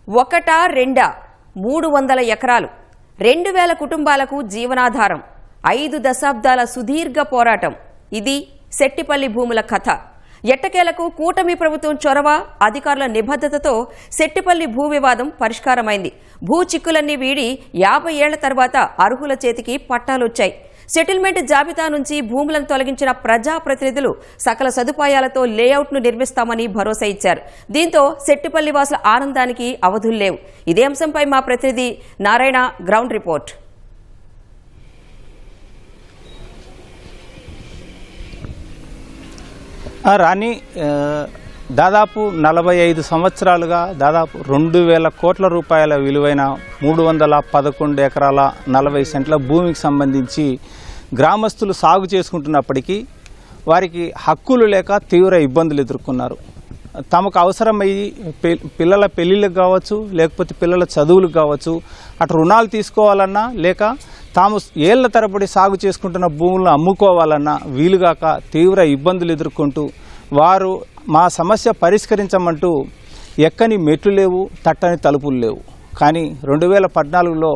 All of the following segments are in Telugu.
ఒకటా రెండా 300 ఎకరాలు 2000 కుటుంబాలకు జీవనాధారం 5 దశాబ్దాల సుదీర్ఘ పోరాటం. ఇది సెట్టిపల్లి భూముల కథ. ఎట్టకేలకు కూటమి ప్రభుత్వం చొరవ, అధికారుల నిబద్ధతతో సెట్టిపల్లి భూ వివాదం పరిష్కారమైంది. భూ చిక్కులన్నీ వీడి 50 ఏళ్ల తర్వాత అర్హుల చేతికి పట్టాలొచ్చాయి. సెటిల్మెంట్ జాబితా నుంచి భూములను తొలగించిన ప్రజాప్రతినిధులు సకల సదుపాయాలతో లేఅవుట్ను నిర్మిస్తామని భరోసా ఇచ్చారు. దీంతో సెట్టిపల్లి వాసుల ఆనందానికి అవధుల్లేవు. ఇదే అంశంపై మా ప్రతినిధి నారాయణ గ్రౌండ్ రిపోర్ట్. రాణి, దాదాపు 45 సంవత్సరాలుగా దాదాపు 2000 కోట్ల రూపాయల విలువైన 311 ఎకరాల 40 సెంట్ల భూమికి సంబంధించి గ్రామస్తులు సాగు చేసుకుంటున్నప్పటికీ వారికి హక్కులు లేక తీవ్ర ఇబ్బందులు ఎదుర్కొన్నారు. తమకు అవసరమయ్యి పిల్లల పెళ్లిళ్ళకు కావచ్చు, లేకపోతే పిల్లల చదువులకు కావచ్చు, అటు రుణాలు తీసుకోవాలన్నా లేక తాము ఏళ్ల తరబడి సాగు చేసుకుంటున్న భూములను అమ్ముకోవాలన్నా వీలుగాక తీవ్ర ఇబ్బందులు ఎదుర్కొంటూ వారు మా సమస్య పరిష్కరించమంటూ ఎక్కని మెట్లు లేవు, తట్టని తలుపులు లేవు. కానీ 2014లో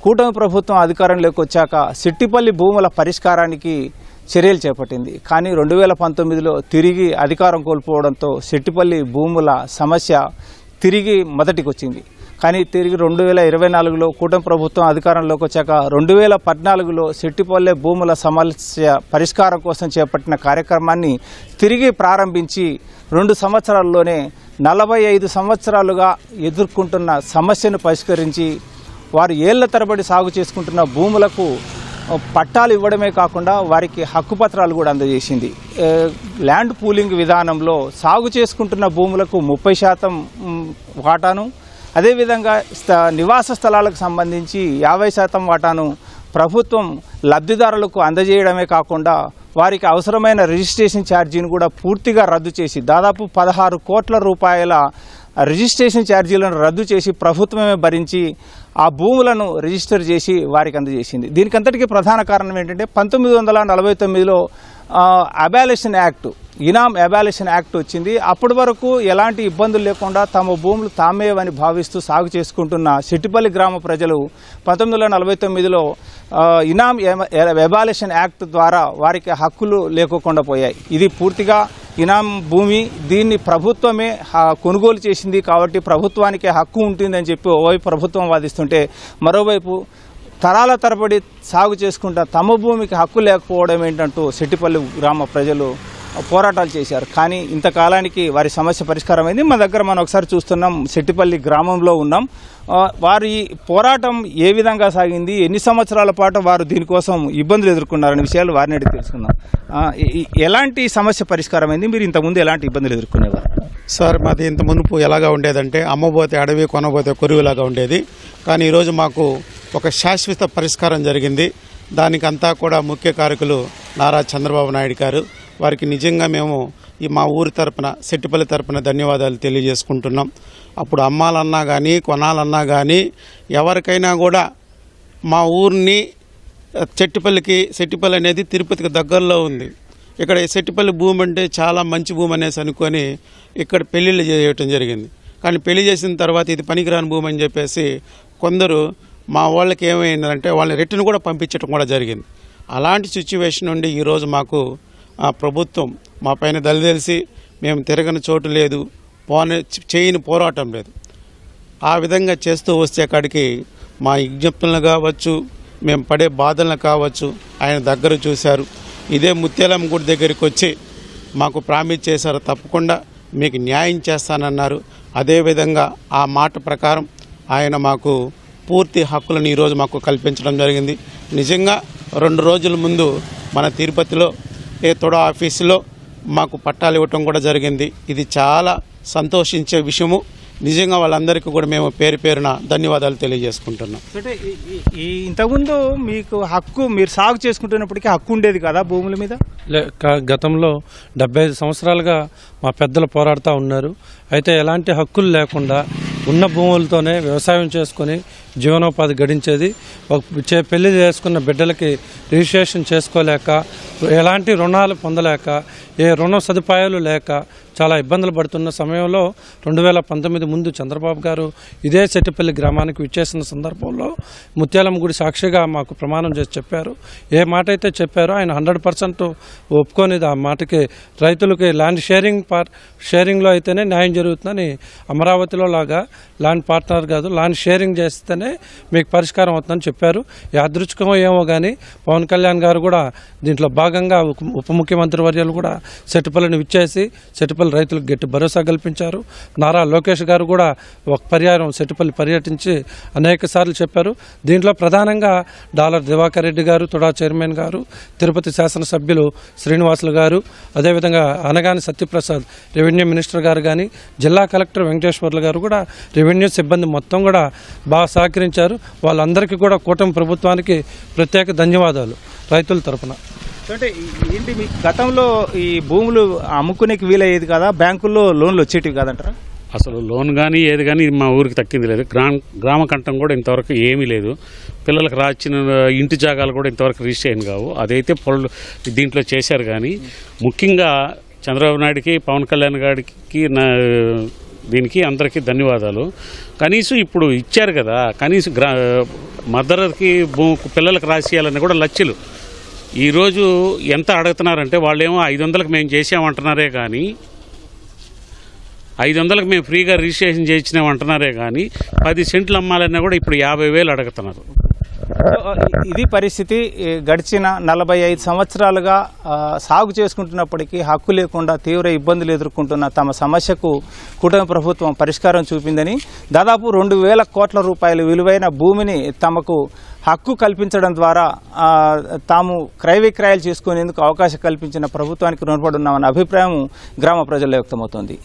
కూటమి ప్రభుత్వం అధికారంలోకి వచ్చాక సెట్టిపల్లి భూముల పరిష్కారానికి చర్యలు చేపట్టింది. కానీ 2019లో తిరిగి అధికారం కోల్పోవడంతో సెట్టిపల్లి భూముల సమస్య తిరిగి మొదటికి వచ్చింది. కానీ తిరిగి 2024లో కూటమి ప్రభుత్వం అధికారంలోకి వచ్చాక 2014లో సెట్టిపల్లె భూముల సమస్య పరిష్కారం కోసం చేపట్టిన కార్యక్రమాన్ని తిరిగి ప్రారంభించి 2 సంవత్సరాల్లోనే 45 సంవత్సరాలుగా ఎదుర్కొంటున్న సమస్యను పరిష్కరించి వారు ఏళ్ల తరబడి సాగు చేసుకుంటున్న భూములకు పట్టాలు ఇవ్వడమే కాకుండా వారికి హక్కుపత్రాలు కూడా అందజేసింది. ల్యాండ్ పూలింగ్ విధానంలో సాగు చేసుకుంటున్న భూములకు 30% వాటాను, అదేవిధంగా నివాస స్థలాలకు సంబంధించి 50% వాటాను ప్రభుత్వం లబ్ధిదారులకు అందజేయడమే కాకుండా వారికి అవసరమైన రిజిస్ట్రేషన్ ఛార్జీని కూడా పూర్తిగా రద్దు చేసి దాదాపు 16 కోట్ల రూపాయల రిజిస్ట్రేషన్ ఛార్జీలను రద్దు చేసి ప్రభుత్వమే భరించి ఆ భూములను రిజిస్టర్ చేసి వారికి అందజేసింది. దీనికంతటికీ ప్రధాన కారణం ఏంటంటే 1949లో అబాలిషన్ యాక్ట్, ఇనాం అబాలిషన్ యాక్ట్ వచ్చింది. అప్పటి వరకు ఎలాంటి ఇబ్బందులు లేకుండా తమ భూములు తామేవని భావిస్తూ సాగు చేసుకుంటున్న సెట్టిపల్లి గ్రామ ప్రజలు 1949లో ఇనాం అబాలిషన్ యాక్ట్ ద్వారా వారికి హక్కులు లేకోకుండా పోయాయి. ఇది పూర్తిగా ఇనాం భూమి, దీన్ని ప్రభుత్వమే కొనుగోలు చేసింది కాబట్టి ప్రభుత్వానికి హక్కు ఉంటుందని చెప్పి ఓవైపు ప్రభుత్వం వాదిస్తుంటే, మరోవైపు తరాల తరబడి సాగు చేసుకుంటా తమ భూమికి హక్కు లేకపోవడం ఏంటంటూ సెట్టిపల్లి గ్రామ ప్రజలు పోరాటాలు చేశారు. కానీ ఇంతకాలానికి వారి సమస్య పరిష్కారమైంది. మన దగ్గర మనం ఒకసారి చూస్తున్నాం, సెట్టిపల్లి గ్రామంలో ఉన్నాం. వారి పోరాటం ఏ విధంగా సాగింది, ఎన్ని సంవత్సరాల పాటు వారు దీనికోసం ఇబ్బందులు ఎదుర్కొన్నారనే విషయాలు వారిని అడిగి తెలుసుకుందాం. ఎలాంటి సమస్య పరిష్కారమైంది? మీరు ఇంతకుముందు ఎలాంటి ఇబ్బందులు ఎదుర్కొనేవారు? సార్, మాది ఇంత మునుపు ఎలాగా ఉండేదంటే అమ్మబోతే అడవి, కొనబోతే కొరువులాగా ఉండేది. కానీ ఈరోజు మాకు ఒక శాశ్వత పరిష్కారం జరిగింది. దానికంతా కూడా ముఖ్య కారకులు నారా చంద్రబాబు నాయుడు గారు. వారికి నిజంగా మేము మా ఊరి తరపున, సెట్టిపల్లి తరపున ధన్యవాదాలు తెలియజేసుకుంటున్నాం. అప్పుడు అమ్మాలన్నా కానీ కొనాలన్నా కానీ ఎవరికైనా కూడా మా ఊరిని సెట్టిపల్లి అనేది తిరుపతికి దగ్గరలో ఉంది. ఇక్కడ సెట్టిపల్లి భూమి అంటే చాలా మంచి భూమి అనేసి అనుకొని ఇక్కడ పెళ్లిళ్ళు చేయటం జరిగింది. కానీ పెళ్లి చేసిన తర్వాత ఇది పనికిరాని భూమి అని చెప్పేసి కొందరు మా వాళ్ళకి ఏమైందంటే వాళ్ళని రిటర్న్ కూడా పంపించడం కూడా జరిగింది. అలాంటి సిచ్యువేషన్ నుండి ఈరోజు మాకు ఆ ప్రభుత్వం మా పైన దళిదలిసి మేము తిరగని చోటు లేదు, చేయని పోరాటం లేదు. ఆ విధంగా చేస్తూ వస్తే కాడికి మా విజ్ఞప్తులను కావచ్చు, మేము పడే బాధలను కావచ్చు ఆయన దగ్గర చూశారు. ఇదే ముత్యాలమ్మ గుడి దగ్గరికి వచ్చి మాకు ప్రామిస్ చేశారు, తప్పకుండా మీకు న్యాయం చేస్తానన్నారు. అదేవిధంగా ఆ మాట ప్రకారం ఆయన మాకు పూర్తి హక్కులను ఈరోజు మాకు కల్పించడం జరిగింది. నిజంగా 2 రోజుల ముందు మన తిరుపతిలో తొడ ఆఫీసులో మాకు పట్టాలు ఇవ్వటం కూడా జరిగింది. ఇది చాలా సంతోషించే విషయము. నిజంగా వాళ్ళందరికీ కూడా మేము పేరు పేరున ధన్యవాదాలు తెలియజేసుకుంటున్నాం. అంటే ఇంతకుముందు మీకు హక్కు, మీరు సాగు చేసుకుంటున్నప్పటికీ హక్కు ఉండేది కదా భూముల మీద? గతంలో 75 సంవత్సరాలుగా మా పెద్దలు పోరాడుతూ ఉన్నారు. అయితే ఎలాంటి హక్కులు లేకుండా ఉన్న భూములతోనే వ్యవసాయం చేసుకొని జీవనోపాధి గడించేది. పెళ్లి చేసుకున్న బిడ్డలకి రిజిస్ట్రేషన్ చేసుకోలేక, ఎలాంటి రుణాలు పొందలేక, ఏ రుణ సదుపాయాలు లేక చాలా ఇబ్బందులు పడుతున్న సమయంలో 2019 ముందు చంద్రబాబు గారు ఇదే సెట్టిపల్లి గ్రామానికి విచ్చేసిన సందర్భంలో ముత్యాలమ్మ గుడి సాక్షిగా మాకు ప్రమాణం చేసి చెప్పారు. ఏ మాట అయితే చెప్పారో ఆయన 100% ఒప్పుకోనిది. ఆ మాటకి రైతులకి ల్యాండ్ షేరింగ్లో అయితేనే న్యాయం జరుగుతుందని, అమరావతిలో లాగా ల్యాండ్ పార్ట్నర్ కాదు ల్యాండ్ షేరింగ్ చేస్తేనే మీకు పరిష్కారం అవుతుందని చెప్పారు. యాదృచ్ఛికమో ఏమో కానీ పవన్ కళ్యాణ్ గారు కూడా దీంట్లో భాగంగా ఉప ముఖ్యమంత్రి వర్యాలు కూడా సెట్టిపల్లిని విచ్చేసి సెట్టిపల్లి రైతులకు గట్టి భరోసా కల్పించారు. నారా లోకేష్ గారు కూడా ఒక పర్యాయం సెట్టిపల్లి పర్యటించి అనేక సార్లు చెప్పారు. దీంట్లో ప్రధానంగా డాలర్ దివాకర్ రెడ్డి గారు, తుడా చైర్మన్ గారు, తిరుపతి శాసనసభ్యులు శ్రీనివాసులు గారు, అదేవిధంగా అనగాని సత్యప్రసాద్ రెవెన్యూ మినిస్టర్ గారు కానీ, జిల్లా కలెక్టర్ వెంకటేశ్వర్లు గారు కూడా రెవెన్యూ సిబ్బంది మొత్తం కూడా బాగా సహకరించారు. వాళ్ళందరికీ కూడా కూటమి ప్రభుత్వానికి ప్రత్యేక ధన్యవాదాలు రైతుల తరపున. అంటే ఏంటి మీ గతంలో ఈ భూములు అమ్ముకునేకి వీలయ్యేది కదా, బ్యాంకుల్లో లోన్లు వచ్చేటివి కాదంటారా? అసలు లోన్ కానీ ఏది కానీ మా ఊరికి తక్కింది లేదు. గ్రామ కంఠం కూడా ఇంతవరకు ఏమీ లేదు. పిల్లలకు రాసిన ఇంటి జాగాలు కూడా ఇంతవరకు రిజిస్టర్ కావు. అదైతే దీంట్లో చేశారు. కానీ ముఖ్యంగా చంద్రబాబు నాయుడికి, పవన్ కళ్యాణ్ గారికి దీనికి అందరికీ ధన్యవాదాలు. కనీసం ఇప్పుడు ఇచ్చారు కదా, కనీసం మద్దతుకి పిల్లలకు రాసేయాలని కూడా లక్షలు. ఈరోజు ఎంత అడుగుతున్నారంటే వాళ్ళేమో 500కి మేము చేసామంటున్నారే కానీ 500కి మేము ఫ్రీగా రిజిస్ట్రేషన్ చేయించినామంటున్నారే కానీ 10 సెంట్లు అమ్మాలన్నా కూడా ఇప్పుడు 50,000 అడుగుతున్నారు. ఇది పరిస్థితి. గడిచిన 45 సంవత్సరాలుగా సాగు చేసుకుంటున్నప్పటికీ హక్కు లేకుండా తీవ్ర ఇబ్బందులు ఎదుర్కొంటున్న తమ సమస్యకు కూటమి ప్రభుత్వం పరిష్కారం చూపిందని, దాదాపు 2,000 కోట్ల రూపాయల విలువైన భూమిని తమకు హక్కు కల్పించడం ద్వారా తాము క్రయ విక్రయాలు చేసుకునేందుకు అవకాశం కల్పించిన ప్రభుత్వానికి రుణపడి ఉన్నామన్న అభిప్రాయం గ్రామ ప్రజల్లో వ్యక్తమవుతోంది.